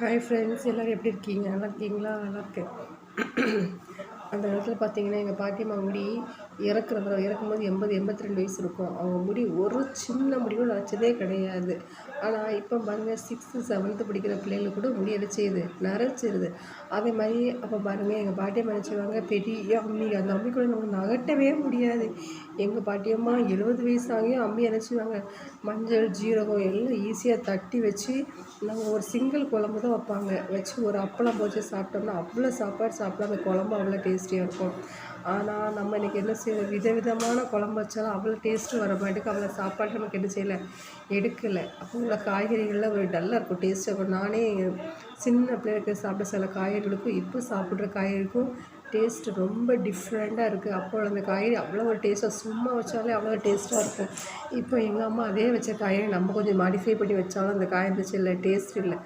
Hi friends, எல்லோரும் எப்படி இருக்கீங்க? நல்லா இருக்கீங்களா? நல்லா இருக்கேன். அந்த காலத்தில் பார்த்தீங்கன்னா, எங்கள் பாட்டியம்மா முடி இறக்கும்போது 82 வயசு இருக்கும். அவங்க முடி ஒரு சின்ன முடி கூட நரைச்சதே கிடையாது. ஆனால் இப்போ பாருங்கள், 6th 7th படிக்கிற பிள்ளைங்களுக்கு கூட முடி என்ன செய்யுது? நரைச்சிருது. அதே மாதிரி அப்போ பாருங்கள், எங்கள் பாட்டியம்மா என்ன செய்வாங்க, பெரிய அம்மி, அந்த அம்மி கூட நமக்கு நகட்டவே முடியாது. எங்கள் பாட்டியம்மா 70 வயசு ஆகியும் அம்மி என்ன செய்வாங்க, மஞ்சள், ஜீரகம் எல்லாம் ஈஸியாக தட்டி வச்சு நாங்கள் ஒரு சிங்கிள் குழம்பு தான் வைப்பாங்க. வச்சு ஒரு அப்பளம் பொரிச்சு சாப்பிட்டோம்னா அவ்வளோ சாப்பாடு சாப்பிட்டா அந்த குழம்பு அவ்வளோ டேஸ்டியாக இருக்கும். ஆனால் நம்ம இன்றைக்கி என்ன செய்யணும், விதவிதமான குழம்பு வச்சாலும் அவ்வளோ டேஸ்ட்டு வர மாட்டேங்குது. அவ்வளோ சாப்பாடு நமக்கு என்ன செய்யலை, எடுக்கலை. அப்போ உள்ள காய்கறிகள்லாம் ஒரு டல்லாக இருக்கும், டேஸ்ட்டாக இருக்கும். நானே சின்ன பிள்ளைகளுக்கு சாப்பிட சில காய்கறிகளுக்கும் இப்போ சாப்பிட்ற காய்கறிக்கும் டேஸ்ட்டு ரொம்ப டிஃப்ரெண்ட்டாக இருக்குது. அப்போ அந்த காய்கறி அவ்வளோ ஒரு டேஸ்ட்டாக, சும்மா வச்சாலே அவ்வளோ டேஸ்ட்டாக இருக்கும். இப்போ எங்கள் அம்மா அதே வச்ச காயை நம்ம கொஞ்சம் மாடிஃபை பண்ணி வச்சாலும் அந்த காய் இருந்துச்சு இல்லை, டேஸ்ட் இல்லை.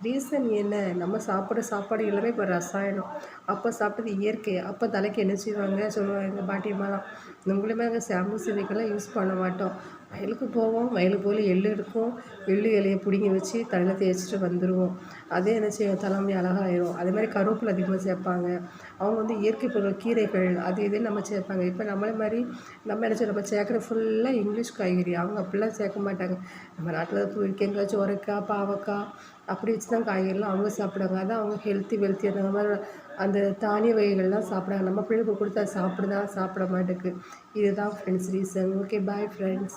ரீசன் என்ன? நம்ம சாப்பிட்ற சாப்பாடு எல்லாமே இப்போ ரசாயனம். அப்போ சாப்பிட்டது இயற்கை. அப்போ தலைக்கு என்ன செய்வாங்க சொல்லுவாங்க எங்கள் பாட்டியம்மாலாம், நம்மளுமே அங்கே ஷாம்பு சீவிக்கெல்லாம் யூஸ் பண்ண மாட்டோம். வயலுக்கு போவோம், வயலுக்கு போய் எள்ளு எடுப்போம், எள்ளு இலையை பிடுங்கி வச்சு தலையில் தேய்ச்சிட்டு வந்துடுவோம். அதே என்ன செய்யும், தலைமுடி அழகாயிரும். அதே மாதிரி கருவேப்பிலை அதிகமாக சேர்ப்பாங்க. அவங்க வந்து இயற்கை பொருள், கீரைகள் அது இதுன்னு நம்ம சேர்ப்பாங்க. இப்போ நம்மளை மாதிரி நம்ம என்ன செய்வோம், நம்ம சேர்க்குற ஃபுல்லாக இங்கிலீஷ் காய்கறி. அவங்க அப்படிலாம் சேர்க்க மாட்டாங்க. நம்ம நாட்டில் புளிக்கங்காய், சொரைக்காய், பாவக்காய் அப்படி வச்சு தான் காய்கறிலாம் அவங்க சாப்பிடுவாங்க. அதான் அவங்க வெல்த்தி அந்த மாதிரி அந்த தானிய வகைகள்லாம் சாப்பிட்றாங்க. நம்ம பிள்ளைகளுக்கு கொடுத்தா சாப்பிட மாட்டேங்குது. இதுதான் friends reason. Okay, bye friends.